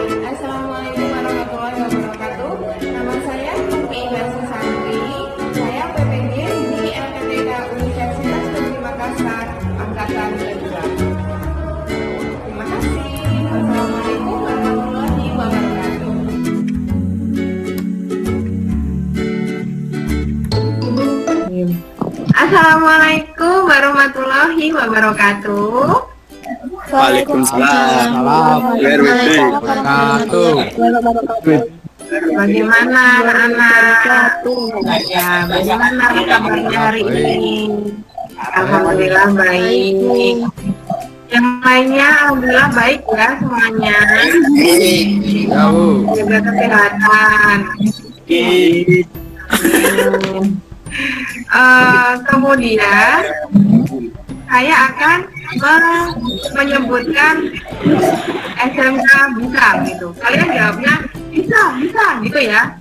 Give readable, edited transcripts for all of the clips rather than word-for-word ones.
Assalamualaikum warahmatullahi wabarakatuh. Nama saya Putri Mercy Santri. Saya PPG di LPTK Universitas Negeri Makassar, angkatan kedua. Terima kasih. Assalamualaikum warahmatullahi wabarakatuh. Assalamualaikum warahmatullahi wabarakatuh. Waalaikumsalam warahmatullahi wabarakatuh. Bagaimana anak-anak? Ya, bagaimana kabarnya hari ini? Alhamdulillah baik. Yang lainnya alhamdulillah baik ya semuanya. Jaga kesehatan. Kemudian saya akan menyebutkan SMK bisa gitu. Kalian jawabnya bisa gitu ya?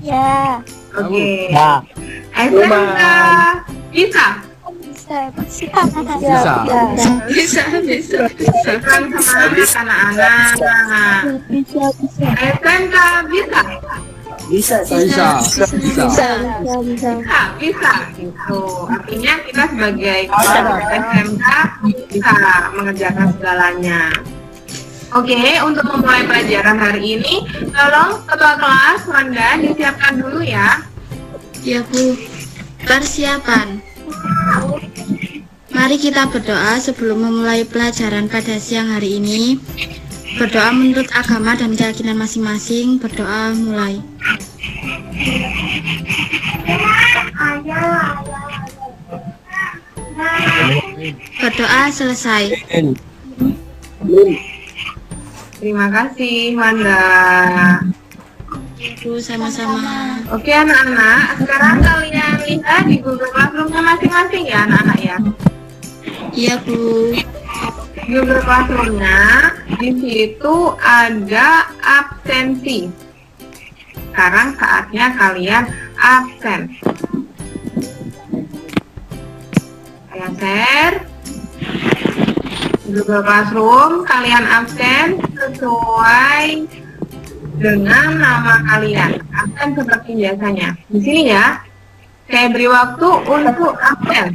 Ya. Oke. Ya. SMK bisa. Bisa. Semangat anak-anak. SMK bisa. Bisa. Gitu. Artinya kita sebagai SMK bisa mengerjakan segalanya. Oke, untuk memulai pelajaran hari ini, tolong ketua kelas Wanda disiapkan dulu ya. Ya Bu, persiapan. Mari kita berdoa sebelum memulai pelajaran pada siang hari ini. Berdoa menurut agama dan keyakinan masing-masing. Berdoa mulai. Berdoa selesai. Terima kasih Wanda. Bu, sama-sama. Oke anak-anak, sekarang kalian lihat di Google Classroom-nya masing-masing ya anak-anak ya. Iya Bu. Google Classroom-nya di situ ada absensi. Sekarang saatnya kalian absen. Saya share Google Classroom, kalian absen sesuai dengan nama kalian. Absen seperti biasanya. Di sini ya, saya beri waktu untuk absen.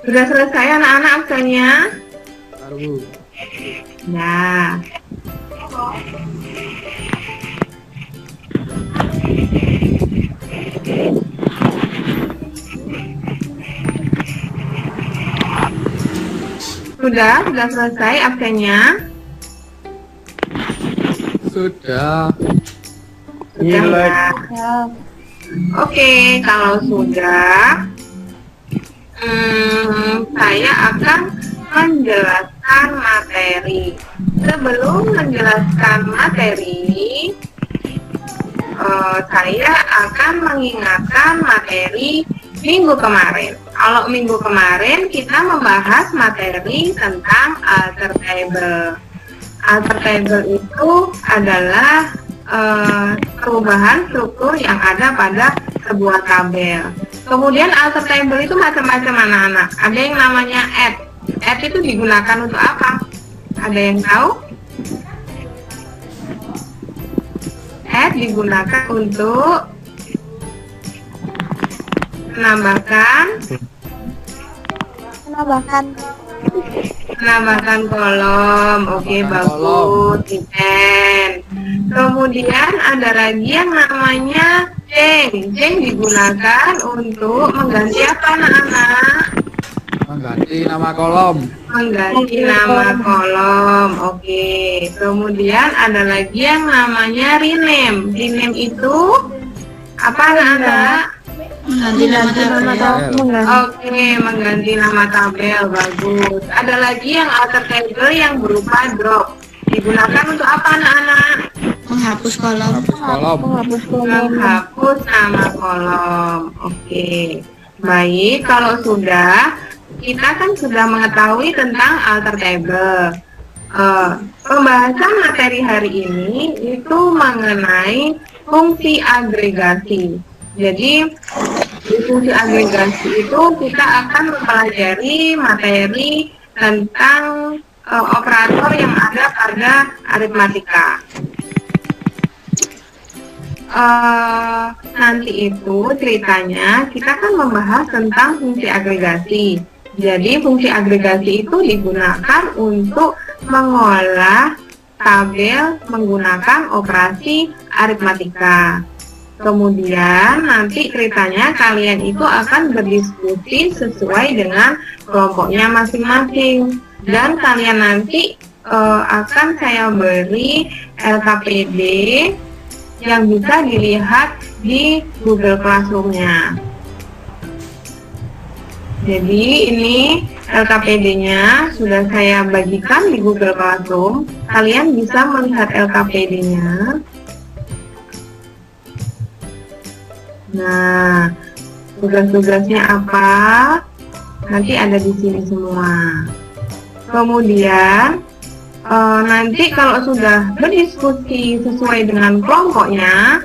Sudah selesai anak-anak absennya? Ya. Sudah selesai absennya? Sudah. Ya. Oke, kalau sudah, saya akan menjelaskan materi. Sebelum menjelaskan materi, saya akan mengingatkan materi minggu kemarin. Kalau minggu kemarin kita membahas materi tentang alter table. Alter table itu adalah perubahan struktur yang ada pada sebuah tabel. Kemudian alter table itu macam-macam anak-anak. Ada yang namanya add. Add itu digunakan untuk apa? Ada yang tahu? Add digunakan untuk menambahkan kolom. Oke, bagus. Keren. Kemudian ada lagi yang namanya change. Change digunakan untuk mengganti apa anak-anak? Mengganti nama kolom. Mengganti nama kolom. Oke. Kemudian ada lagi yang namanya rename. Rename itu apa anak-anak? Mengganti nama tabel. Oke, mengganti nama tabel. Bagus. Ada lagi yang alter table yang berupa drop. Digunakan untuk apa anak-anak? Menghapus kolom. Menghapus nama kolom. Oke. Baik, kalau sudah, kita kan sudah mengetahui tentang alter table. Pembahasan materi hari ini itu mengenai fungsi agregasi. Jadi di fungsi agregasi itu kita akan mempelajari materi tentang operator yang ada pada aritmatika. Nanti itu ceritanya kita kan membahas tentang fungsi agregasi. Jadi fungsi agregasi itu digunakan untuk mengolah tabel menggunakan operasi aritmatika. Kemudian nanti ceritanya kalian itu akan berdiskusi sesuai dengan kelompoknya masing-masing. Dan kalian nanti akan saya beri LKPD yang bisa dilihat di Google Classroom-nya. Jadi ini LKPD-nya sudah saya bagikan di Google Classroom. Kalian bisa melihat LKPD-nya. Nah, tugas-tugasnya apa? Nanti ada di sini semua. Kemudian nanti kalau sudah berdiskusi sesuai dengan kelompoknya,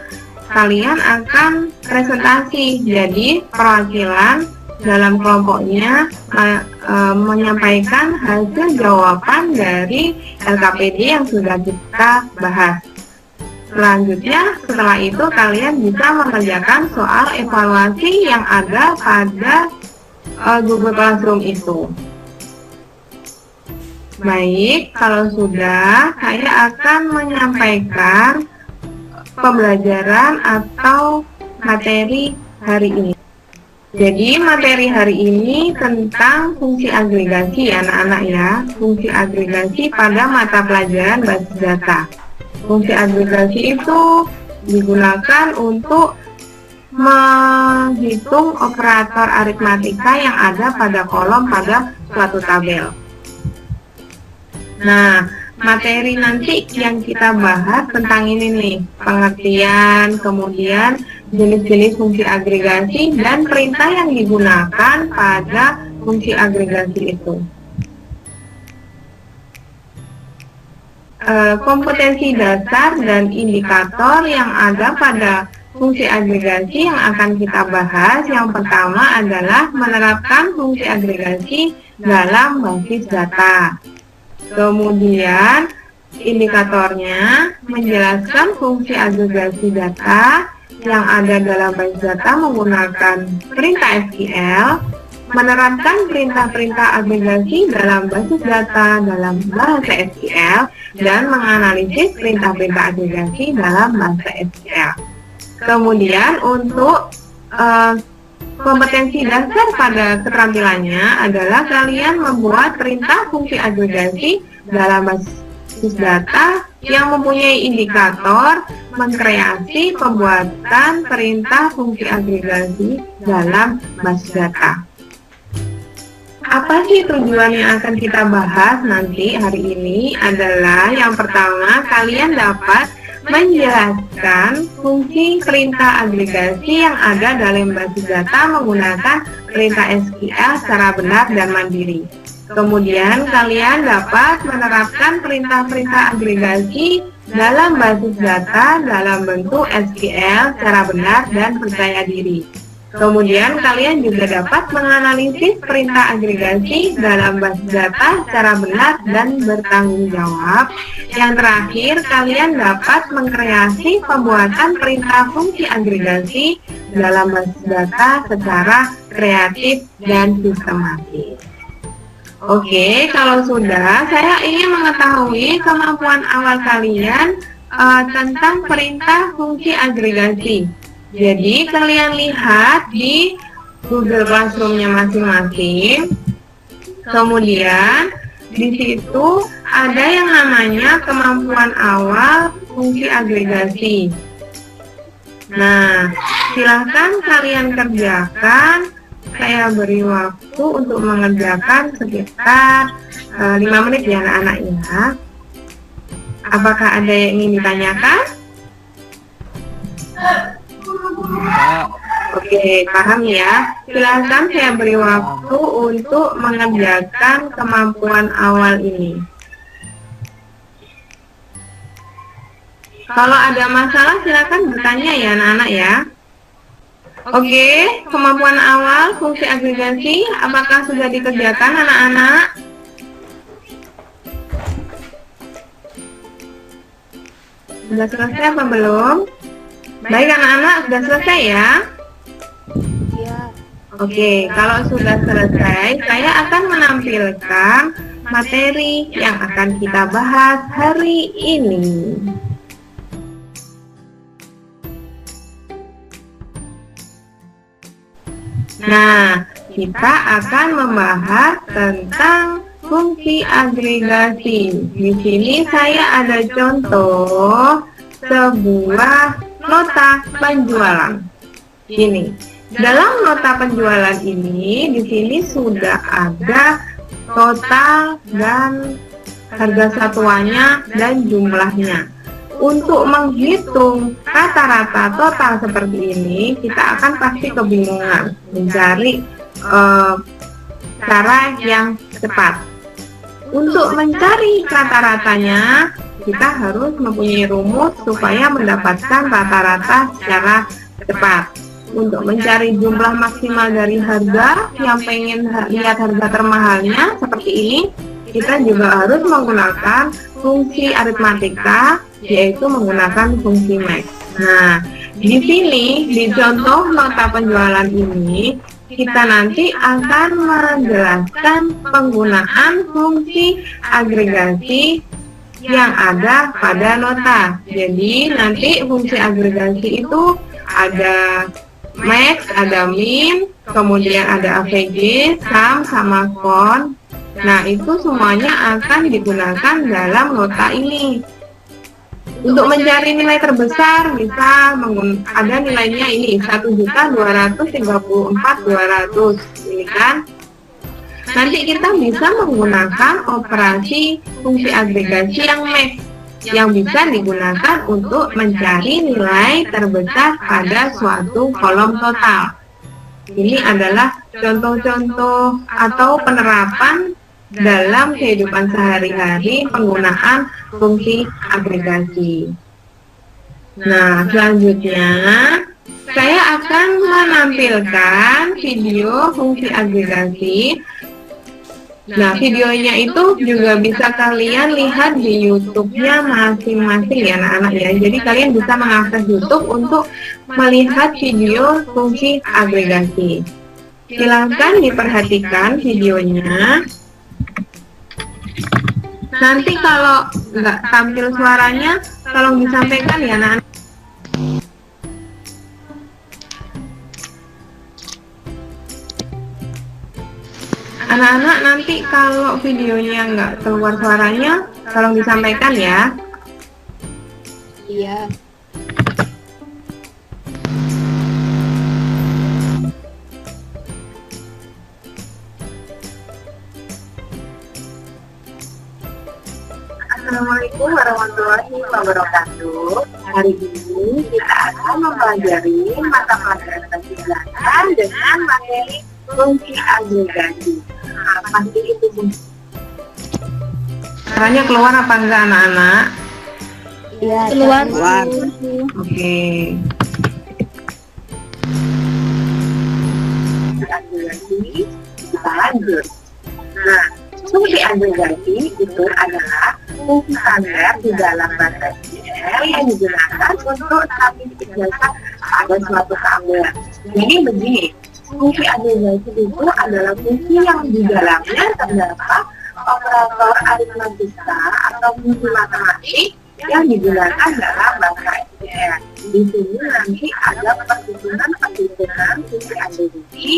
kalian akan presentasi. Jadi perwakilan dalam kelompoknya menyampaikan hasil jawaban dari LKPD yang sudah kita bahas. Selanjutnya, setelah itu kalian bisa mengerjakan soal evaluasi yang ada pada Google Classroom itu. Baik, kalau sudah, saya akan menyampaikan pembelajaran atau materi hari ini. Jadi materi hari ini tentang fungsi agregasi anak-anak ya, fungsi agregasi pada mata pelajaran basis data. Fungsi agregasi itu digunakan untuk menghitung operator aritmatika yang ada pada kolom pada suatu tabel. Nah, materi nanti yang kita bahas tentang ini nih, pengertian, kemudian jenis-jenis fungsi agregasi dan perintah yang digunakan pada fungsi agregasi itu. Kompetensi dasar dan indikator yang ada pada fungsi agregasi yang akan kita bahas. Yang pertama adalah menerapkan fungsi agregasi dalam basis data. Kemudian indikatornya menjelaskan fungsi agregasi data yang ada dalam basis data menggunakan perintah SQL, menerapkan perintah-perintah agregasi dalam basis data dalam bahasa SQL, dan menganalisis perintah-perintah agregasi dalam bahasa SQL. Kemudian untuk kompetensi dasar pada keterampilannya adalah kalian membuat perintah fungsi agregasi dalam basis data yang mempunyai indikator, mengkreasi pembuatan perintah fungsi agregasi dalam basis data. Apa sih tujuan yang akan kita bahas nanti hari ini adalah yang pertama, kalian dapat menjelaskan fungsi perintah agregasi yang ada dalam basis data menggunakan perintah SQL secara benar dan mandiri. Kemudian kalian dapat menerapkan perintah-perintah agregasi dalam basis data dalam bentuk SQL secara benar dan percaya diri. Kemudian kalian juga dapat menganalisis perintah agregasi dalam basis data secara benar dan bertanggung jawab. Yang terakhir, kalian dapat mengkreasi pembuatan perintah fungsi agregasi dalam basis data secara kreatif dan sistematis. Oke, kalau sudah, saya ingin mengetahui kemampuan awal kalian tentang perintah fungsi agregasi. Jadi kalian lihat di Google Classroom-nya masing-masing. Kemudian di situ ada yang namanya kemampuan awal fungsi agregasi. Nah, silahkan kalian kerjakan. Saya beri waktu untuk mengerjakan sekitar 5 menit ya anak-anak ya. Apakah ada yang ingin ditanyakan? Oke, paham ya. Silakan saya beri waktu untuk mengerjakan kemampuan awal ini. Kalau ada masalah silakan bertanya ya anak-anak ya. Oke, kemampuan awal fungsi agregasi apakah sudah dikerjakan anak-anak? Sudah selesai apa belum? Baik anak-anak, sudah selesai ya? Oke, kalau sudah selesai, saya akan menampilkan materi yang akan kita bahas hari ini. Nah, kita akan membahas tentang fungsi agregasi. Di sini saya ada contoh sebuah nota penjualan. Ini, dalam nota penjualan ini, di sini sudah ada total dan harga satuannya dan jumlahnya. Untuk menghitung rata-rata total seperti ini, kita akan pasti kebingungan mencari cara yang cepat. Untuk mencari rata-ratanya, kita harus mempunyai rumus supaya mendapatkan rata-rata secara cepat. Untuk mencari jumlah maksimal dari harga yang pengen lihat harga termahalnya seperti ini, kita juga harus menggunakan fungsi aritmatika, yaitu menggunakan fungsi max. Nah, di sini di contoh nota penjualan ini kita nanti akan menjelaskan penggunaan fungsi agregasi yang ada pada nota. Jadi nanti fungsi agregasi itu ada max, ada min, kemudian ada AVG, sum, sama con. Nah, itu semuanya akan digunakan dalam nota ini. Untuk mencari nilai terbesar bisa ada nilainya ini 1.234.200 ini kan. Nanti kita bisa menggunakan operasi fungsi agregasi yang max yang bisa digunakan untuk mencari nilai terbesar pada suatu kolom total. Ini adalah contoh-contoh atau penerapan dalam kehidupan sehari-hari penggunaan fungsi agregasi. Nah, selanjutnya saya akan menampilkan video fungsi agregasi. Nah, videonya itu juga bisa kalian lihat di YouTube-nya masing-masing ya anak-anak ya. Jadi kalian bisa mengakses YouTube untuk melihat video fungsi agregasi. Silakan diperhatikan videonya. Nanti kalau nggak tampil suaranya, tolong disampaikan ya anak-anak. Anak-anak nanti kalau videonya nggak keluar suaranya, tolong disampaikan ya. Iya. Assalamualaikum warahmatullahi wabarakatuh. Hari ini kita akan mempelajari mata pelajaran kebijakan dengan materi fungsi agregasi. Apa sih itu fungsi? Caranya keluar apa enggak anak-anak? Iya, Keluar. Oke. Agregasi, kita lanjut. Nah, fungsi agregasi itu adalah fungsi standar di dalam bahasa SQL yang digunakan untuk stabilitas pada suatu tabel. Jadi begini, fungsi agregasi itu adalah fungsi yang di dalamnya terdapat operator aritmatika atau fungsi matematik yang digunakan dalam bahasa SQL. Di sini nanti ada perhitungan fungsi agregasi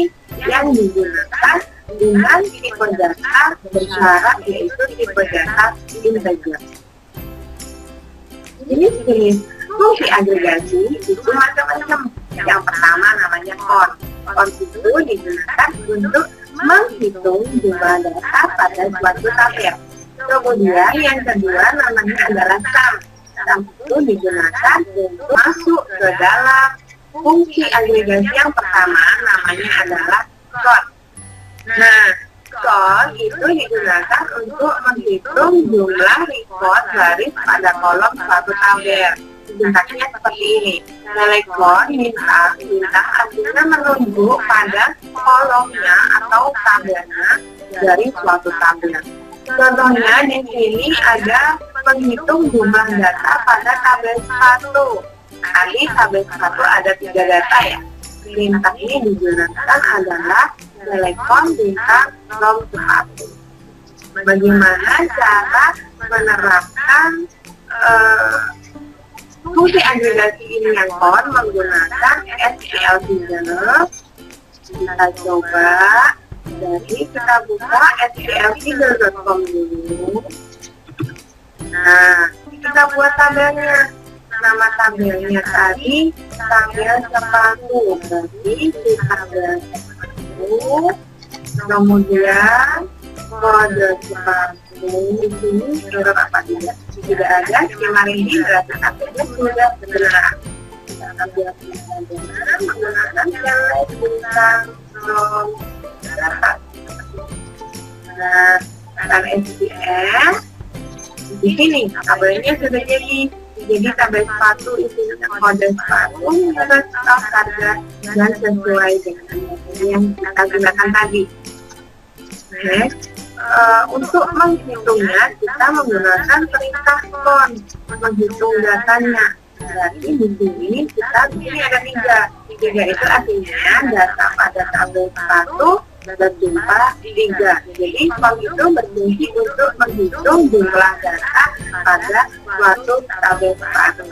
yang digunakan dengan tipe data bersyarat yaitu tipe data integer. Ini jenis fungsi agregasi itu macam-macam. Yang pertama namanya con. Con itu digunakan untuk menghitung jumlah data pada suatu tabel. Kemudian yang kedua namanya adalah sum. Sum itu digunakan untuk masuk ke dalam fungsi agregasi yang pertama namanya adalah con. Nah, con itu digunakan untuk menghitung jumlah record baris pada kolom suatu tabel. sintaksnya seperti ini. Telepon minta artinya menunjuk pada kolomnya atau tabelnya dari suatu tabel. Contohnya di sini ada menghitung jumlah data pada tabel 1. Tadi tabel 1 ada 3 data ya. Perintah ini digunakan adalah telepon bintang nom 1. Bagaimana cara menerapkan fungsi agregasi ini yang menggunakan SQL Server? Kita coba. Jadi kita buka sqltiger.com dulu. Nah, kita buat tabelnya. Nama tabelnya tadi tabel sepatu. Berarti di tabel sepatu. Kemudian kode sepatu di sini sudah apa tidak? Tidak ada skema ready, berarti tabelnya sudah benar. Kita buat tabelnya menggunakan select bintang nom. Nah, tabel SQL di sini tabelnya sudah jadi tabel sepatu isinya kode sepatu menurut stok harga dan sesuai dengan yang kita gunakan tadi. Oke. Untuk menghitungnya kita menggunakan perintah con menghitung datanya. Berarti di sini kita ada 3 itu artinya data pada tabel 1 berjumlah 3. Jadi con itu berfungsi untuk menghitung jumlah data pada suatu tabel 1.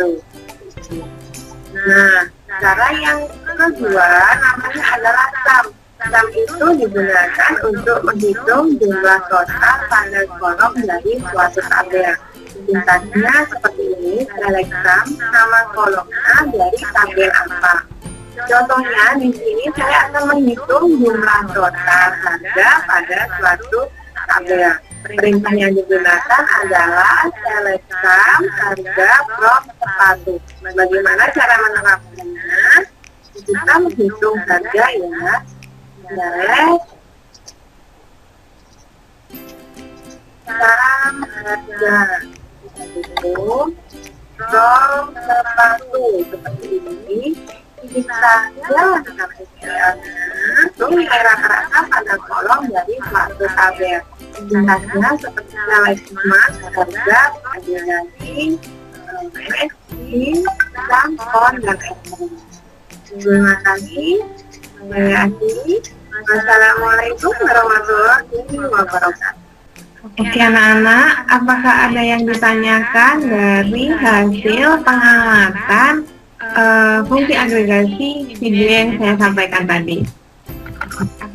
Nah, cara yang kedua namanya adalah sum. Sum itu digunakan untuk menghitung jumlah total pada kolom dari suatu tabel. Sintaksnya seperti ini, select sum nama kolomnya dari tabel apa. Contohnya di sini saya akan menghitung jumlah total harga pada suatu tabel. Perintah yang digunakan adalah select sum harga from sepatu. Bagaimana cara menerapkannya? Kita menghitung harga ya. Select sum harga. Kita hitung from sepatu seperti ini. Kita jalankan SQL-nya, nilai rata-rata pada kolom dari suatu tabel. Sintaksnya seperti select smart, harga, agregasi, MSI, dan con dan SQL. Terima kasih. Saya Ati. Wassalamualaikum warahmatullahi wabarakatuh. Oke anak-anak, apakah ada yang ditanyakan dari hasil pengamatan fungsi agregasi video yang saya sampaikan tadi?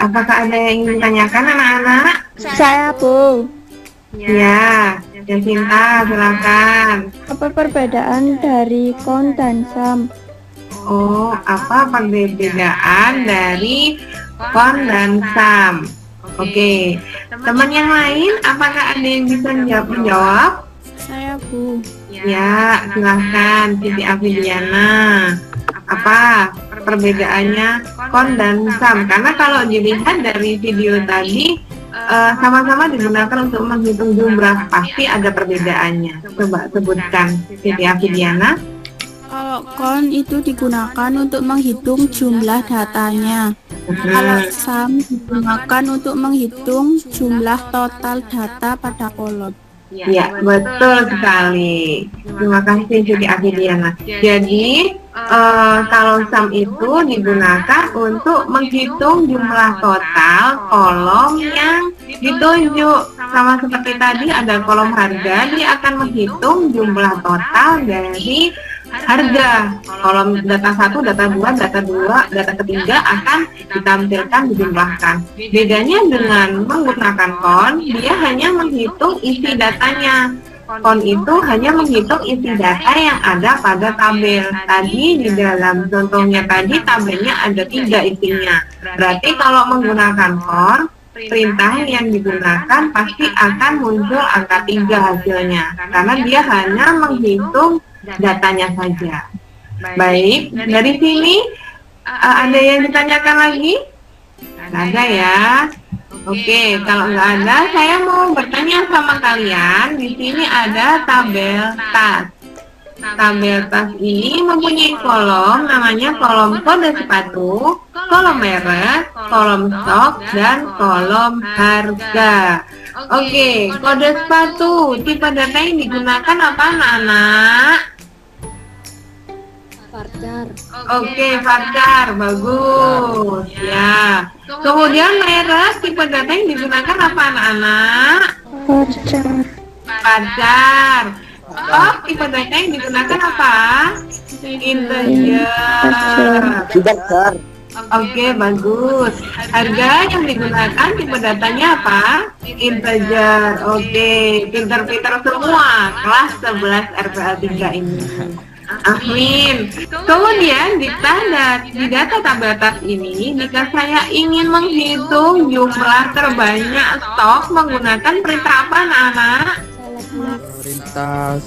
Apakah ada yang ingin ditanyakan anak-anak? Saya, Bu. Ya, Jacinta, silakan. Apa perbedaan dari con dan sum? Oh, apa perbedaan dari con dan sum? Oke, teman yang lain, apakah ada yang bisa menjawab? Saya, Bu. Ya, silahkan Siti Afidiana. Apa perbedaannya con dan sum? Karena kalau dilihat dari video tadi sama-sama digunakan untuk menghitung jumlah, pasti ada perbedaannya. Coba sebutkan Siti Afidiana. Kalau con itu digunakan untuk menghitung jumlah datanya. Kalau sum digunakan untuk menghitung jumlah total data pada kolom. Ya, betul sekali. Terima kasih Siti Afidiana. Jadi, kalau sum itu digunakan untuk menghitung jumlah total kolom yang ditunjuk. Sama seperti tadi ada kolom harga, dia akan menghitung jumlah total dari harga. Kolom data 1, data 2, data 2, data ketiga akan ditampilkan, dijumlahkan. Bedanya dengan menggunakan con, dia hanya menghitung isi datanya. Con itu hanya menghitung isi data yang ada pada tabel. Tadi di dalam contohnya tadi tabelnya ada 3 isinya. Berarti kalau menggunakan con, perintah yang digunakan pasti akan muncul angka 3 hasilnya. Karena dia hanya menghitung datanya saja. Baik, dari sini ada yang ditanyakan lagi? Nggak ada ya. Oke, kalau nggak ada, saya mau bertanya sama kalian. Di sini ada tabel tas. tabel tas ini mempunyai kolom, namanya kolom kode sepatu, kolom merek, kolom stok, dan kolom harga. Oke, kode sepatu, tipe data yang digunakan apa anak-anak? Oke, varchar, bagus. Ya. Kemudian merek, tipe data yang digunakan apa anak-anak? Varchar. Stok, tipe data yang digunakan apa? Integer. Oke, bagus. Harga yang digunakan tipe datanya apa? Integer. Oke, pinter-pinter semua. Kelas 11 RPA 3 ini. Amin. Kemudian di data tabel tas ini, jika saya ingin menghitung jumlah terbanyak stok menggunakan perintah apa anak-anak? Perintah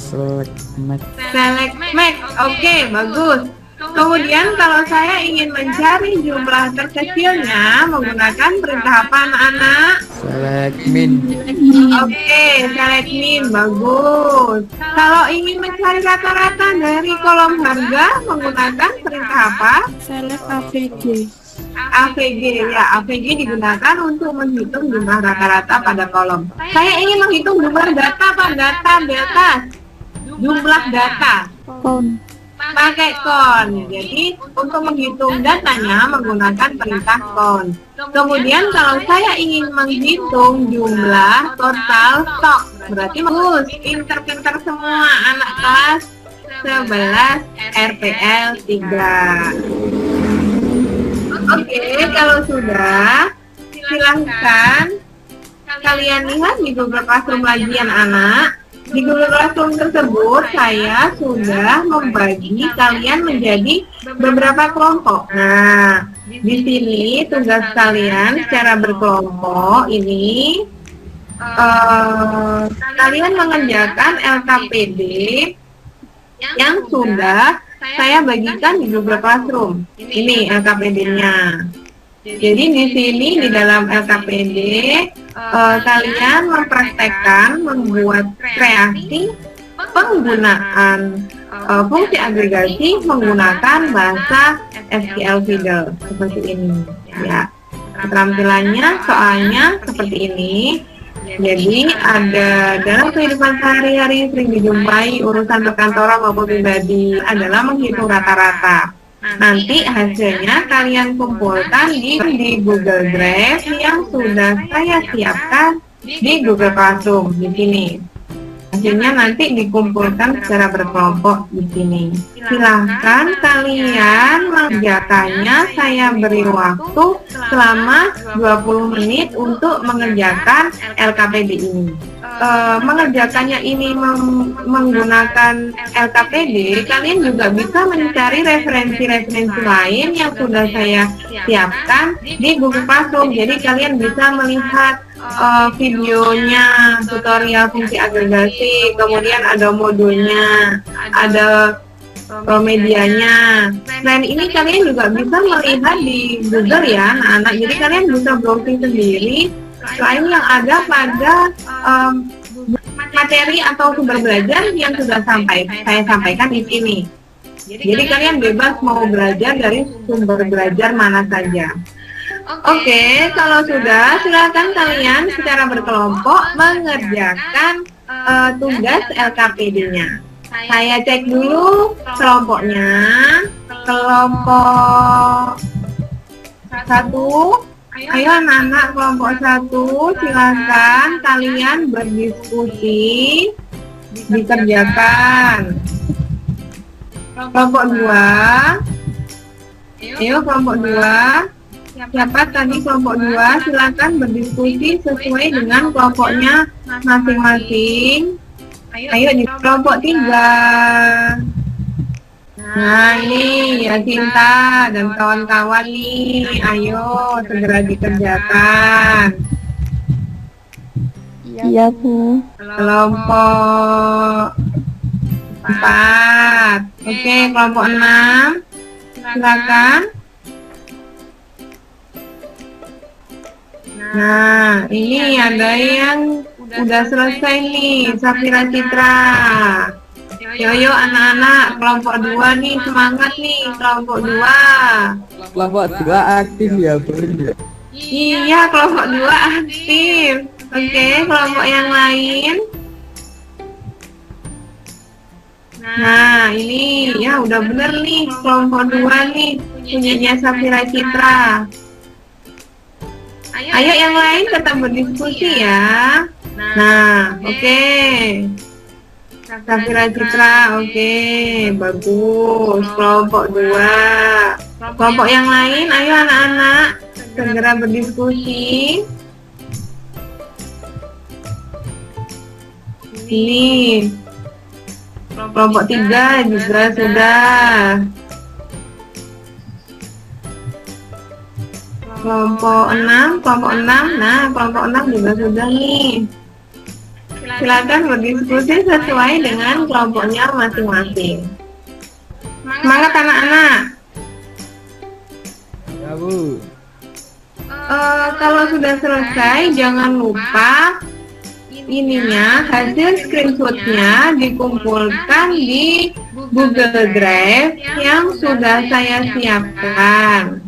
select max. Select max. Oke, bagus. Kemudian kalau saya ingin mencari jumlah terkecilnya menggunakan perintah apa anak-anak? Select min. Oke, select min, bagus. Kalau ingin mencari rata-rata dari kolom harga menggunakan perintah apa? Select AVG. AVG, ya, AVG digunakan untuk menghitung jumlah rata-rata pada kolom. Saya ingin menghitung jumlah data pada data delta. Jumlah data. Count. Pakai count. Jadi untuk menghitung datanya menggunakan perintah count. Kemudian kalau saya ingin menghitung jumlah total stok, berarti bagus, pinter-pinter semua anak kelas 11 RPL 3. Oke, kalau sudah, silahkan kalian lihat di Google Classroom lagian anak. Di Google Classroom tersebut saya sudah membagi kalian menjadi beberapa kelompok. Nah, di sini tugas kalian secara berkelompok ini kalian mengerjakan LKPD yang sudah saya bagikan di Google Classroom. Ini LKPD-nya. Jadi di sini di dalam LKPD kalian mempraktekkan membuat kreasi penggunaan fungsi agregasi menggunakan bahasa SQL Fiddle seperti ini. Ya, keterampilannya soalnya seperti ini. Jadi ada dalam kehidupan sehari-hari sering dijumpai urusan perkantoran maupun pribadi adalah menghitung rata-rata. Nanti hasilnya kalian kumpulkan di Google Drive yang sudah saya siapkan di Google Classroom di sini. Hasilnya nanti dikumpulkan secara berkelompok di sini. Silahkan kalian mengerjakannya. Saya beri waktu selama 20 menit untuk mengerjakan LKPD ini. Mengerjakannya ini menggunakan LKPD, kalian juga bisa mencari referensi-referensi lain yang sudah saya siapkan di Google Classroom. Jadi kalian bisa melihat videonya, tutorial fungsi agregasi, kemudian ada modulnya, ada medianya. Selain ini kalian juga bisa melihat di Google ya anak-anak. Jadi kalian bisa browsing sendiri selain yang ada pada materi atau sumber belajar yang sudah saya sampaikan di sini. Jadi kalian bebas mau belajar dari sumber belajar mana saja. Oke, kalau sudah, silakan kalian secara berkelompok mengerjakan tugas LKPD-nya. Saya cek dulu kelompoknya. Kelompok 1. Ayo anak-anak kelompok 1, silakan kalian berdiskusi, dikerjakan. Kelompok 2. Ayo kelompok 2. Siapa tadi kelompok 2? Silakan berdiskusi sesuai dengan kelompoknya masing-masing. Ayo di kelompok 3. Nah ini ya Cinta dan kawan-kawan nih, ayo segera dikerjakan. Iya Bu. Kelompok 4. Oke, kelompok 6. Silakan. Nah, ini ada yang udah selesai nih, Safira Citra. Yo anak-anak kelompok 2 nih, semangat nih kelompok 2. Kelompok 2 aktif ya Bun. Iya, kelompok 2 aktif. Oke, kelompok yang lain. Nah, ini ya udah bener nih kelompok 2 nih punyanya Safira Citra. Ayo yang lain tetap berdiskusi ya. Nah, oke. Safira Citra, oke, bagus. Kelompok 2. Kelompok yang lain, ayo anak-anak segera berdiskusi. Ini kelompok 3 juga sudah. Kelompok 6, nah kelompok 6 juga sudah nih. Silakan berdiskusi sesuai dengan kelompoknya masing-masing. Semangat anak-anak. Ya Bu. Kalau sudah selesai jangan lupa ininya hasil screenshotnya dikumpulkan di Google Drive yang sudah saya siapkan.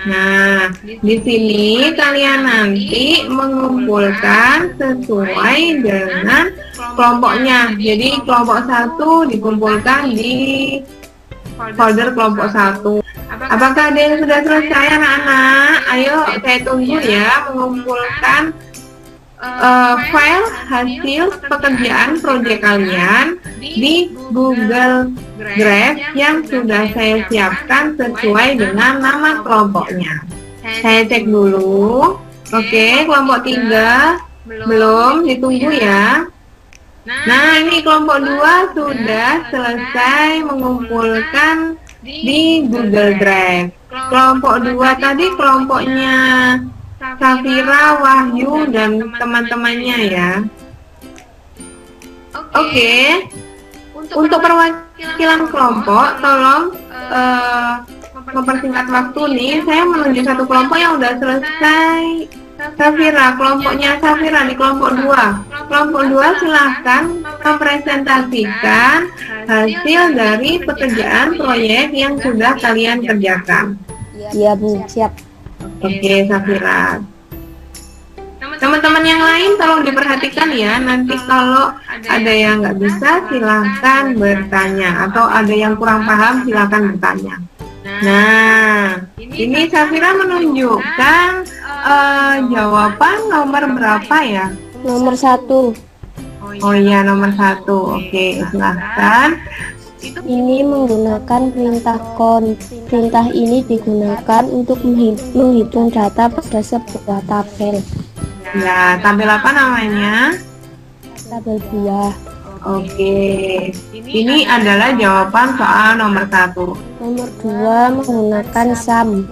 Nah, di sini kalian nanti mengumpulkan sesuai dengan kelompoknya. Jadi kelompok 1 dikumpulkan di folder kelompok 1. Apakah ada yang sudah selesai anak-anak? Ayo saya tunggu ya mengumpulkan file hasil pekerjaan proyek kalian di Google Drive yang sudah saya siapkan sesuai dengan nama kelompoknya. Saya cek dulu. Oke, kelompok 3 belum, ditunggu ya. Nah, ini kelompok 2 sudah selesai mengumpulkan di Google Drive. Kelompok 2 tadi kelompoknya Safira, Wahyu, dan teman-temannya ya. Oke. Untuk perwakilan kelompok, tolong mempersingkat waktu nih. Saya menunjuk satu kelompok yang udah selesai. Safira, kelompoknya Safira di kelompok 2. Kelompok 2 silahkan mempresentasikan hasil dari pekerjaan proyek yang sudah kalian kerjakan. Iya Bu, siap. Oke, Safira. Teman-teman yang lain tolong diperhatikan ya. Nanti kalau ada yang nggak bisa silahkan bertanya, atau ada yang kurang paham silahkan bertanya. Nah, ini Safira menunjukkan jawaban nomor berapa ya? Nomor 1. Oh iya, nomor 1. Oke, silahkan. Ini menggunakan perintah count. Perintah ini digunakan untuk menghitung data pada sebuah tabel. Ya, tabel apa namanya? Tabel buah. Oke, ini adalah jawaban soal nomor 1. Nomor 2 menggunakan sum.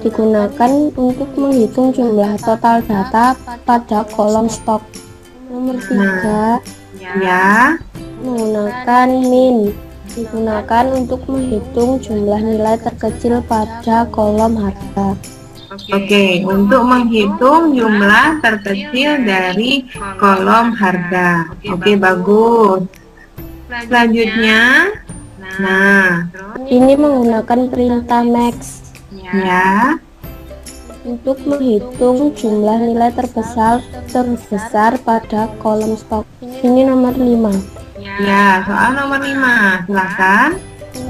Digunakan untuk menghitung jumlah total data pada kolom stok. Nomor 3 Ya, menggunakan min. Digunakan untuk menghitung jumlah nilai terkecil pada kolom harga. oke, untuk menghitung jumlah terkecil dari kolom harga. Oke, bagus. Selanjutnya, nah, Ini menggunakan perintah max ya, untuk menghitung jumlah nilai terbesar pada kolom stok. Ini nomor 5. ya, soal nomor 5, silakan.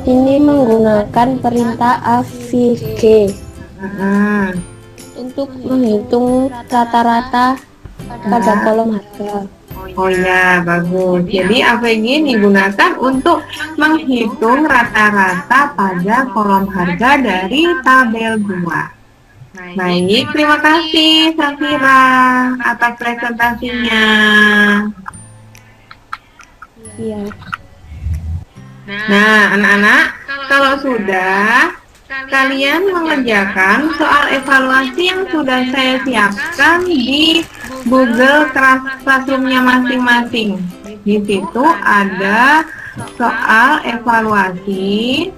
Ini menggunakan perintah AVG untuk menghitung rata-rata pada kolom harga. Oh ya, bagus. Jadi AVG digunakan untuk menghitung rata-rata pada kolom harga dari tabel 2. Baik, terima kasih Safira atas presentasinya. Iya. Nah, anak-anak, kalau sudah kalian mengerjakan soal evaluasi yang sudah saya siapkan di Google Classroom-nya masing-masing. Di situ ada soal evaluasi.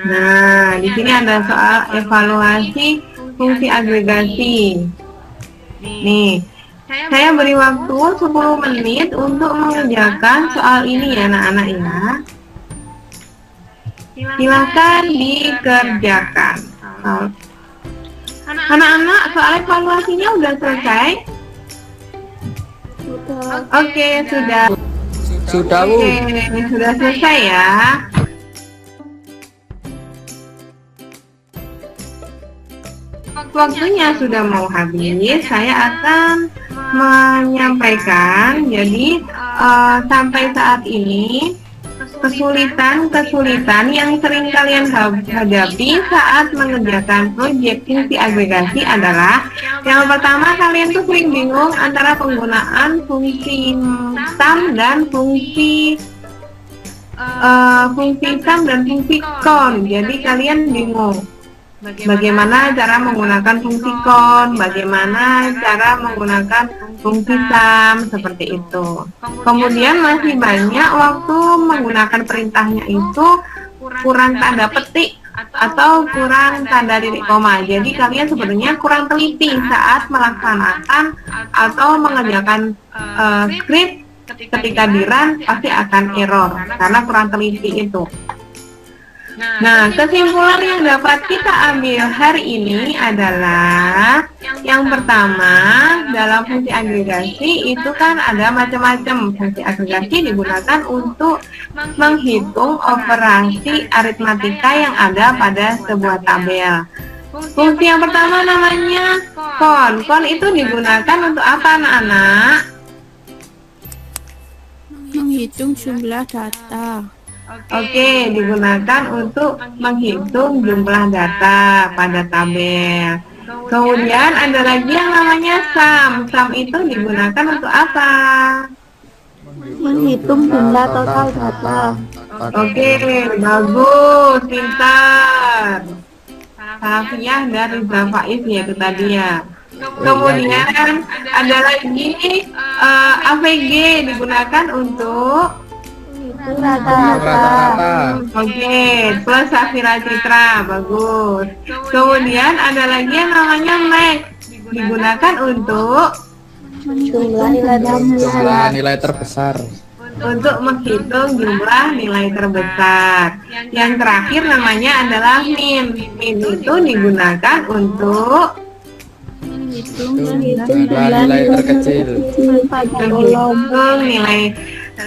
Nah, di sini ada soal evaluasi fungsi agregasi. Nih, saya beri waktu 10 menit untuk mengerjakan soal ini ya anak-anak ya. Silakan dikerjakan. Anak-anak, soal evaluasinya udah selesai? Oke, sudah. Sudah, Bu. Oke, sudah selesai ya. Waktunya sudah mau habis, saya akan menyampaikan. Jadi sampai saat ini kesulitan yang sering kalian hadapi saat mengerjakan proyek fungsi agregasi adalah yang pertama, kalian tuh sering bingung antara penggunaan fungsi sum dan fungsi sum dan fungsi kon. Jadi kalian bingung bagaimana cara menggunakan fungsi kon, bagaimana cara menggunakan fungsi sum, seperti itu. Kemudian masih banyak waktu menggunakan perintahnya itu kurang tanda petik atau kurang tanda titik koma. Jadi kalian sebenarnya kurang teliti saat melaksanakan atau mengerjakan script. Ketika di run pasti akan error karena kurang teliti itu. Nah, kesimpulan yang dapat kita ambil hari ini adalah yang pertama, dalam fungsi agregasi itu kan ada macam-macam. Fungsi agregasi digunakan untuk menghitung operasi aritmatika yang ada pada sebuah tabel. Fungsi yang pertama namanya kon. Kon itu digunakan untuk apa anak-anak? Menghitung jumlah data. Oke, digunakan untuk menghitung jumlah data pada tabel. Kemudian ada lagi yang namanya sum. Sum itu digunakan untuk apa? Menghitung jumlah total data. Oke, bagus, pintar. Safiah dari Faiz ya itu tadi ya. Kemudian ada lagi AVG digunakan untuk Rata-rata. Oke, plus Safira Citra, bagus. Kemudian ada lagi yang namanya max, digunakan untuk Jumlah Nilai terbesar. untuk menghitung jumlah nilai terbesar. Yang terakhir namanya adalah min. Min itu digunakan untuk Jumlah nilai terkecil. menghitung nilai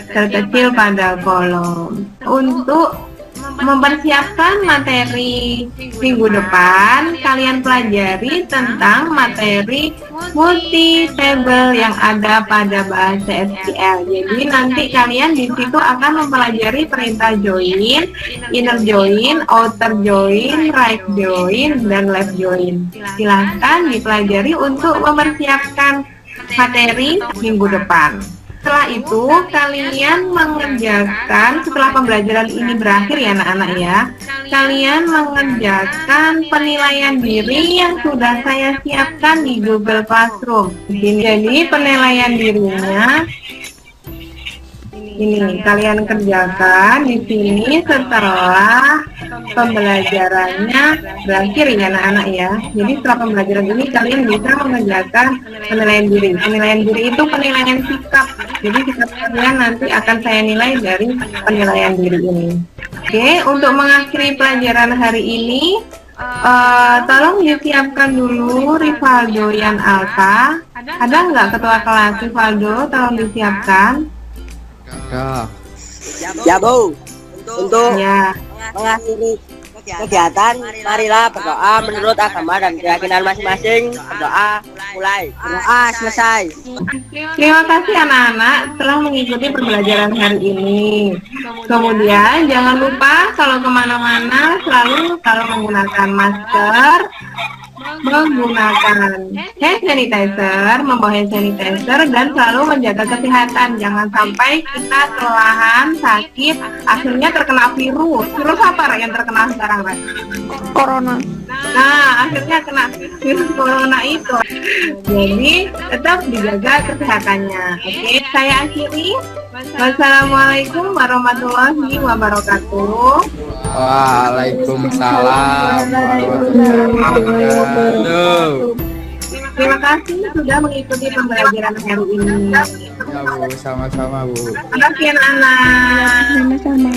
terkecil pada kolom. Untuk mempersiapkan materi minggu depan, kalian pelajari tentang materi multi table yang ada pada bahasa SQL. Jadi nanti kalian di situ akan mempelajari perintah join, inner join, outer join, right join, dan left join. Silahkan dipelajari untuk mempersiapkan materi minggu depan. Setelah itu kalian mengerjakan, setelah pembelajaran ini berakhir ya anak-anak ya, kalian mengerjakan penilaian diri yang sudah saya siapkan di Google Classroom. Jadi penilaian dirinya ini kalian kerjakan di sini setelah pembelajarannya berakhir ya anak-anak ya. Jadi setelah pembelajaran ini kalian bisa mengerjakan penilaian diri. Penilaian diri itu penilaian sikap. Jadi sikap kalian nanti akan saya nilai dari penilaian diri ini. Oke, untuk mengakhiri pelajaran hari ini, tolong disiapkan dulu Rivaldo Yan Alta. Ada nggak ketua kelas Rivaldo? Tolong disiapkan. Ya Bu, untuk Ya. mengakhiri kegiatan, marilah berdoa menurut agama dan keyakinan masing-masing. Berdoa mulai, berdoa selesai. Terima kasih anak-anak telah mengikuti pembelajaran hari ini. Kemudian jangan lupa kalau kemana-mana selalu kalau menggunakan masker, menggunakan hand sanitizer, membawa hand sanitizer, dan selalu menjaga kesehatan. Jangan sampai kita kelelahan, sakit, akhirnya terkena virus. Virus apa Rek, yang terkena sekarang Rek? Corona. Nah, akhirnya kena virus corona itu. Jadi tetap dijaga kesehatannya. Oke, saya akhiri. Wassalamualaikum warahmatullahi wabarakatuh. Waalaikumsalam warahmatullahi wabarakatuh. Terima kasih sudah mengikuti pembelajaran hari ini. Ya Bu, sama-sama Bu. Terima kasih anak-anak. Sama-sama.